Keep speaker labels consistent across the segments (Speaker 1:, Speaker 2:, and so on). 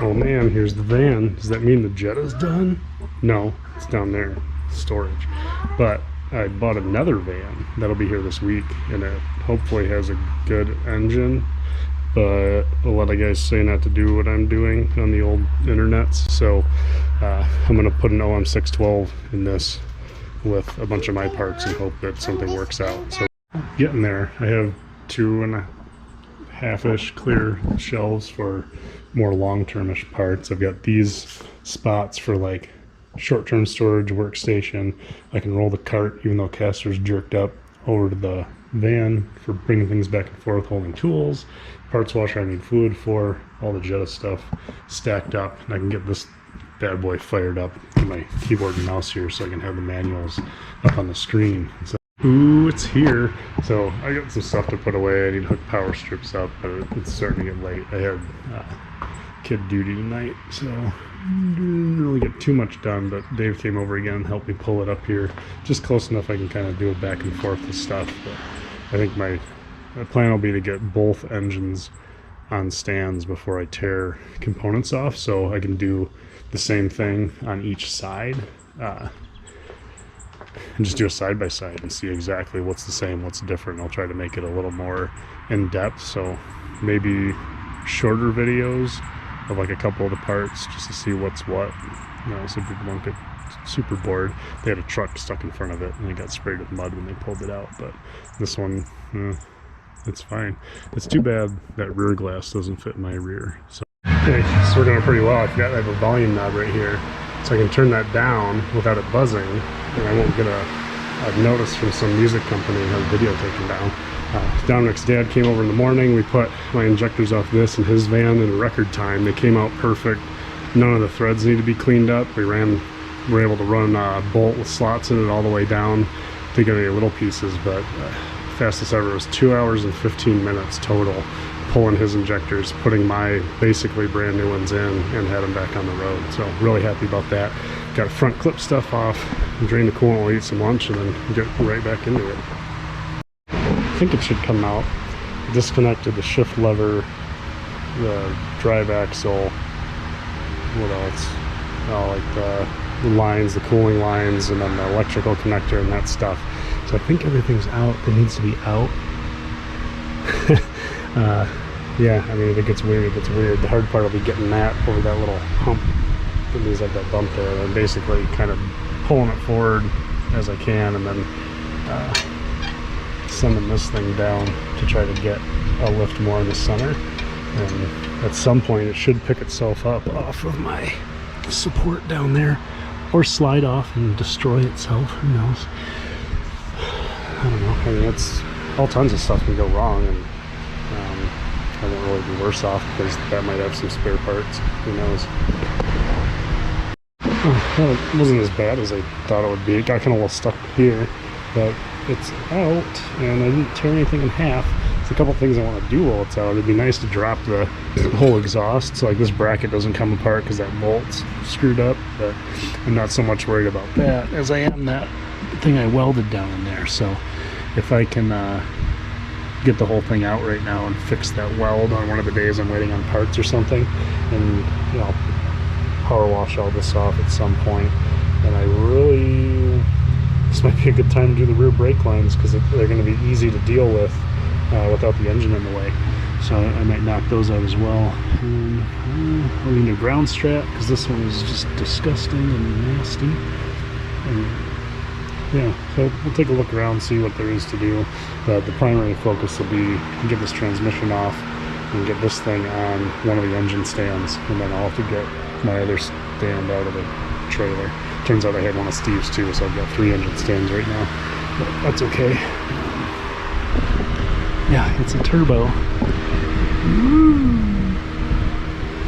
Speaker 1: Oh man, here's the van. Does that mean the Jetta's done? No, it's down there, storage. But I bought another van that'll be here this week, and it hopefully has a good engine. But a lot of guys say not to do what I'm doing on the old internets, so I'm gonna put an OM612 in this with a bunch of my parts and hope that something works out. So getting there. I have 2.5-ish clear shelves for more long-term-ish parts. I've got these spots for like short-term storage workstation. I can roll the cart, even though caster's jerked up, over to the van for bringing things back and forth, holding tools, parts washer I need fluid for, all the Jetta stuff stacked up, and I can get this bad boy fired up to my keyboard and mouse here so I can have the manuals up on the screen. So, ooh, it's here. So I got some stuff to put away. I need to hook power strips up, but it's starting to get late. I had kid duty tonight, so didn't really get too much done, but Dave came over again and helped me pull it up here just close enough I can kind of do it back and forth with stuff. But I think my plan will be to get both engines on stands before I tear components off, so I can do the same thing on each side and just do a side by side and see exactly what's the same, what's different. I'll try to make it a little more in depth, so maybe shorter videos of like a couple of the parts just to see what's what, you know, so people don't get super bored. They had a truck stuck in front of it and it got sprayed with mud when they pulled it out, but this one, it's fine. It's too bad that rear glass doesn't fit my rear. So okay, it's working out pretty well. I forgot I have a volume knob right here, so I can turn that down without it buzzing, and I won't get a notice from some music company and have a video taken down. Dominic's dad came over in the morning. We put my injectors off this in his van in record time. They came out perfect. None of the threads need to be cleaned up. We were able to run a bolt with slots in it all the way down to get any little pieces, but fastest ever was 2 hours and 15 minutes total pulling his injectors, putting my basically brand new ones in, and had them back on the road. So really happy about that. Got front clip stuff off, drain the coolant, we'll eat some lunch, and then get right back into it. I think it should come out. Disconnected the shift lever, the drive axle, what else? Oh, like the lines, the cooling lines, and then the electrical connector and that stuff. So I think everything's out that needs to be out. Yeah, I mean, if it gets weird, it gets weird. The hard part will be getting that over that little hump that means like that bump there, and basically kind of pulling it forward as I can, and then sending this thing down to try to get a lift more in the center. And at some point it should pick itself up off of my support down there, or slide off and destroy itself, who knows. I don't know. I mean, it's all tons of stuff can go wrong, and I won't really be worse off because that might have some spare parts, who knows. Well, it wasn't as bad as I thought it would be. It got kind of a little stuck here, but it's out, and I didn't tear anything in half. There's a couple things I want to do while it's out. It'd be nice to drop the whole exhaust, so like this bracket doesn't come apart because that bolt's screwed up, but I'm not so much worried about that as I am that thing I welded down in there. So if I can get the whole thing out right now and fix that weld on one of the days I'm waiting on parts or something, and you know, power wash all this off at some point, and this might be a good time to do the rear brake lines because they're going to be easy to deal with without the engine in the way. So I might knock those out as well. And I'll need a ground strap because this one is just disgusting and nasty. And yeah, so we'll take a look around, see what there is to do. But the primary focus will be get this transmission off and get this thing on one of the engine stands, and then I'll have to get my other stand out of the trailer. Turns out I had one of Steve's too, so I've got 3 engine stands right now, but that's okay. Yeah, it's a turbo.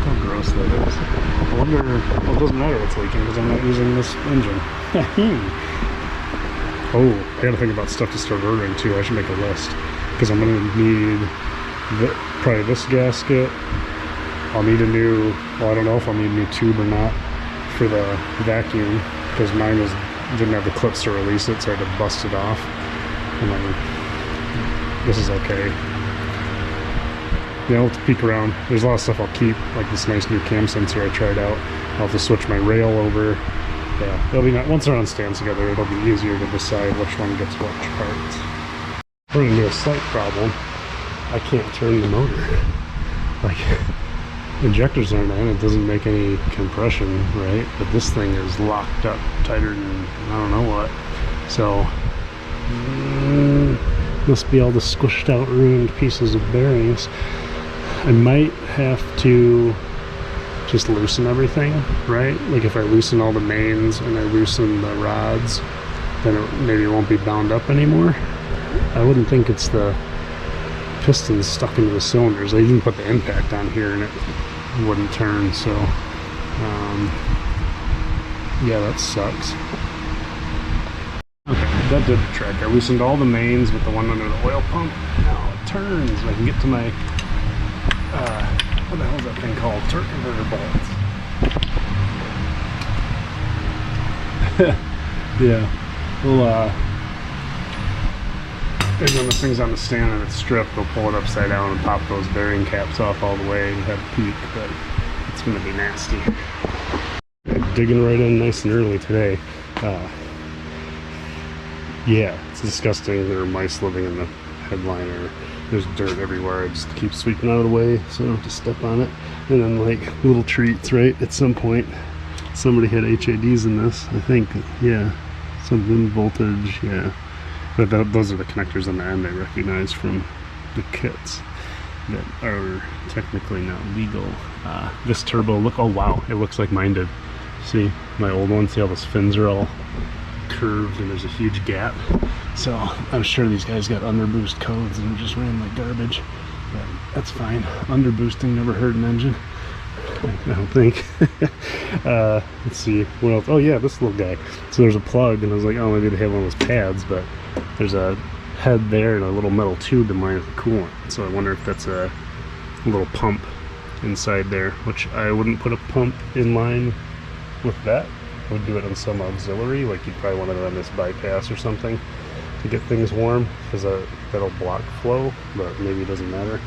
Speaker 1: How gross that is. I wonder, well, it doesn't matter if it's leaking because I'm not using this engine. Oh, I gotta think about stuff to start ordering too. I should make a list because I'm gonna need probably this gasket. I'll need a new, well, I don't know if I'll need a new tube or not for the vacuum because mine didn't have the clips to release it, so I had to bust it off. And then this is okay. Yeah, I'll have to peek around. There's a lot of stuff I'll keep, like this nice new cam sensor I tried out. I'll have to switch my rail over. Yeah, it'll be not, once they're on stands together, it'll be easier to decide which one gets which parts. Running into a slight problem. I can't turn the motor. Like, injectors aren't in, it doesn't make any compression, right? But this thing is locked up tighter than I don't know what. So, must be all the squished out, ruined pieces of bearings. I might have to just loosen everything, right? Like if I loosen all the mains and I loosen the rods, then maybe it won't be bound up anymore. I wouldn't think it's the pistons stuck into the cylinders. They even put the impact on here and it wouldn't turn, so yeah, that sucks. Okay, that did the trick. I loosened all the mains with the one under the oil pump. Now it turns. I can get to my what the hell is that thing called? Torque converter bolts. Yeah. Well, and when this thing's on the stand and it's stripped, we'll pull it upside down and pop those bearing caps off all the way and have a peak, but it's going to be nasty. Digging right in nice and early today. Yeah, it's disgusting. There are mice living in the headliner. There's dirt everywhere. I just keep sweeping out of the way so I don't have to step on it. And then like little treats, right? At some point, somebody had HADs in this, I think. Yeah, something voltage, yeah. But those are the connectors on the end I recognize from the kits that are technically not legal. This turbo, look, oh wow, it looks like mine did. See, my old one, see how those fins are all curved and there's a huge gap. So I'm sure these guys got underboost codes and just ran like garbage, but that's fine. Underboosting never hurt an engine, I don't think. Let's see, what else? Oh yeah, this little guy. So there's a plug and I was like, oh, maybe they have one of those pads, but there's a head there and a little metal tube in line with the coolant. So I wonder if that's a little pump inside there, which I wouldn't put a pump in line with that. I would do it on some auxiliary, like you'd probably want it on this bypass or something to get things warm, because that'll block flow, but maybe it doesn't matter.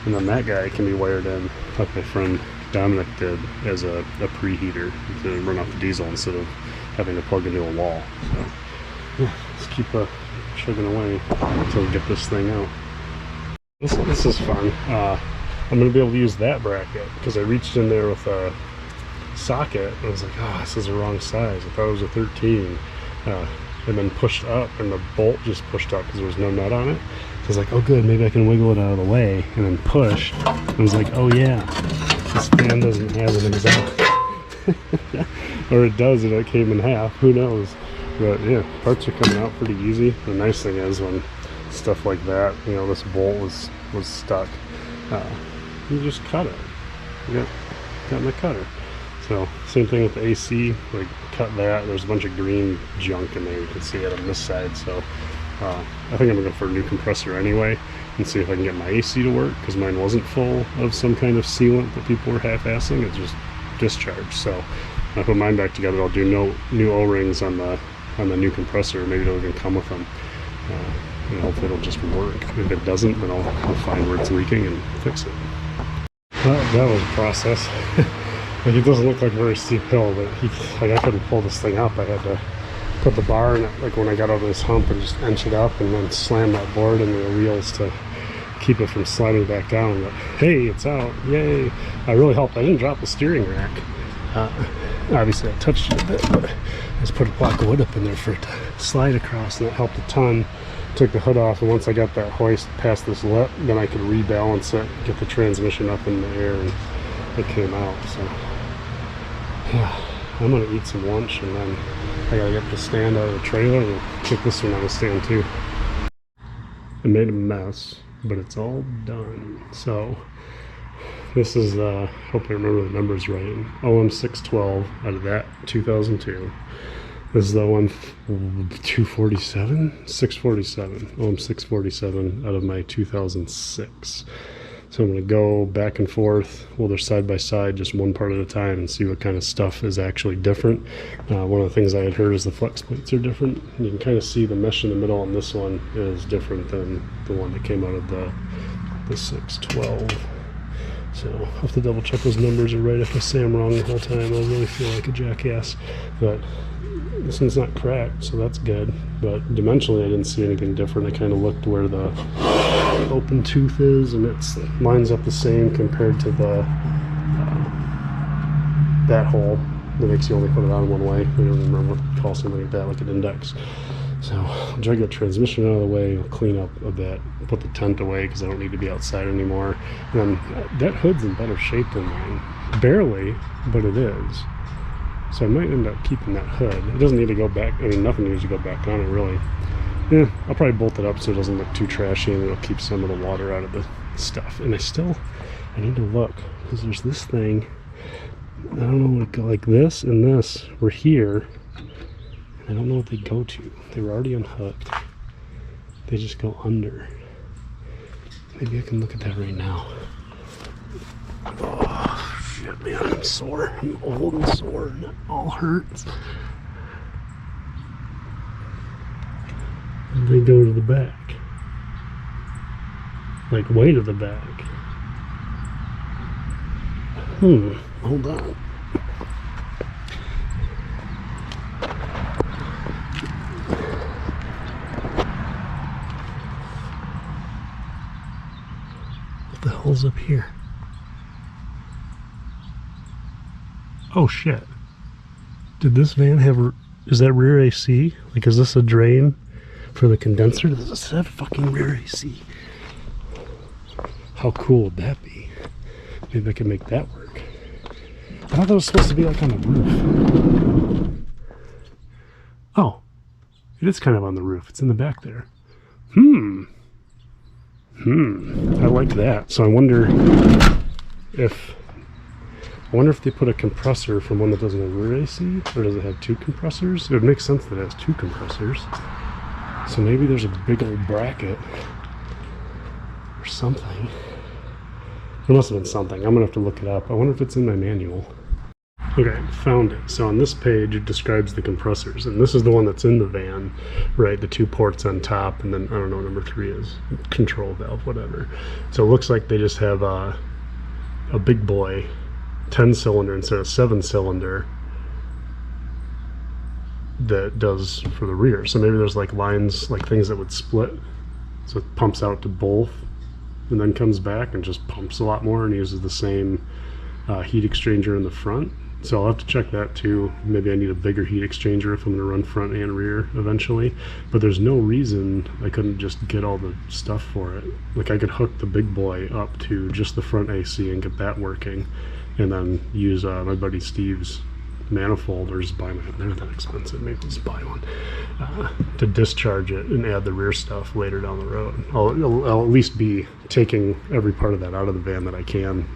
Speaker 1: And then that guy can be wired in, like my friend Dominic did, as a preheater to run off the diesel instead of having to plug into a wall. So yeah, let's keep chugging away until we get this thing out. This is fun. I'm going to be able to use that bracket because I reached in there with a socket and I was like, oh, this is the wrong size. I thought it was a 13. And then pushed up and the bolt just pushed up because there was no nut on it. So I was like, oh good, maybe I can wiggle it out of the way, and then push. I was like, oh yeah, this fan doesn't have an exhaust. Or it does and it came in half, who knows. But yeah, parts are coming out pretty easy. The nice thing is when stuff like that, you know, this bolt was stuck, you just cut it. You got my cutter. So same thing with the AC, like cut that. There's a bunch of green junk in there, you can see it on this side. So I think I'm gonna go for a new compressor anyway and see if I can get my AC to work, because mine wasn't full of some kind of sealant that people were half-assing. It's just discharged. So when I put mine back together, I'll do new O-rings on the new compressor. Maybe it'll even come with them, and hopefully it'll just work. If it doesn't, then I'll find where it's leaking and fix it. Well, that was a process. Like, it doesn't look like a very steep hill, but like, I couldn't pull this thing up. I had to put the bar in it, like when I got over this hump, and just inch it up and then slam that board into the wheels to keep it from sliding back down. But hey, it's out, yay. I really helped. I didn't drop the steering rack. Obviously I touched it a bit, but I just put a block of wood up in there for it to slide across, and that helped a ton. Took the hood off, and once I got that hoist past this lip, then I could rebalance it, get the transmission up in the air, and it came out. So yeah, I'm gonna eat some lunch, and then I gotta get the stand out of the trailer and get this one on the stand too. I made a mess, but it's all done. So this is, hope I remember the numbers right, OM612 out of that 2002. This is the one 247, 647, OM647 out of my 2006. So I'm going to go back and forth, well, they're side by side, just one part at a time, and see what kind of stuff is actually different. One of the things I had heard is the flex plates are different. You can kind of see the mesh in the middle on this one is different than the one that came out of the 612. So I'll have to double check those numbers are right. If I say I'm wrong the whole time, I'll really feel like a jackass. But this one's not cracked, so that's good. But dimensionally, I didn't see anything different. I kind of looked where the open tooth is, and it lines up the same compared to the that hole that makes you only put it on one way. I don't remember what to call something like that, like an index. So I'll drag the transmission out of the way, I'll clean up a bit, put the tent away because I don't need to be outside anymore. And then that hood's in better shape than mine. Barely, but it is. So I might end up keeping that hood. It doesn't need to go back, I mean, nothing needs to go back on it really. Yeah, I'll probably bolt it up so it doesn't look too trashy, and it'll keep some of the water out of the stuff. And I need to look, because there's this thing, I don't know, like this and this were here. I don't know what they go to. They were already unhooked. They just go under. Maybe I can look at that right now. Oh, shit, man, I'm sore. I'm old and sore, and it all hurts. They go to the back. Like way to the back. Hold on. What the hell's up here? Oh shit. Did this van have, is that rear AC? Like, is this a drain for the condenser? Does this have fucking rear AC? How cool would that be? Maybe I can make that work. I thought that was supposed to be like on the roof. Oh, it is kind of on the roof. It's in the back there. I like that. So I wonder if they put a compressor from one that doesn't have rear AC, or does it have two compressors? It would make sense that it has two compressors. So maybe there's a big old bracket or something. There must have been something. I'm gonna have to look it up. I wonder if it's in my manual. Okay, found it. So on this page, it describes the compressors, and this is the one that's in the van, right? The two ports on top, and then I don't know what number 3 is, control valve, whatever. So it looks like they just have a big boy 10-cylinder instead of 7-cylinder that does for the rear. So maybe there's like lines, like things that would split, so it pumps out to both and then comes back and just pumps a lot more and uses the same heat exchanger in the front. So I'll have to check that too. Maybe I need a bigger heat exchanger if I'm going to run front and rear eventually. But there's no reason I couldn't just get all the stuff for it. Like I could hook the big boy up to just the front AC and get that working, and then use my buddy Steve's manifold, or just buy one. They're not that expensive. Maybe just buy one to discharge it and add the rear stuff later down the road. I'll at least be taking every part of that out of the van that I can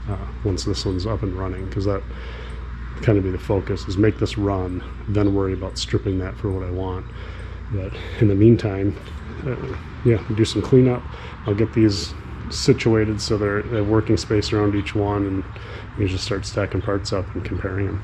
Speaker 1: once this one's up and running, because that kind of be the focus, is make this run, then worry about stripping that for what I want. But in the meantime, yeah, do some cleanup. I'll get these situated so they have working space around each one, and you just start stacking parts up and comparing them.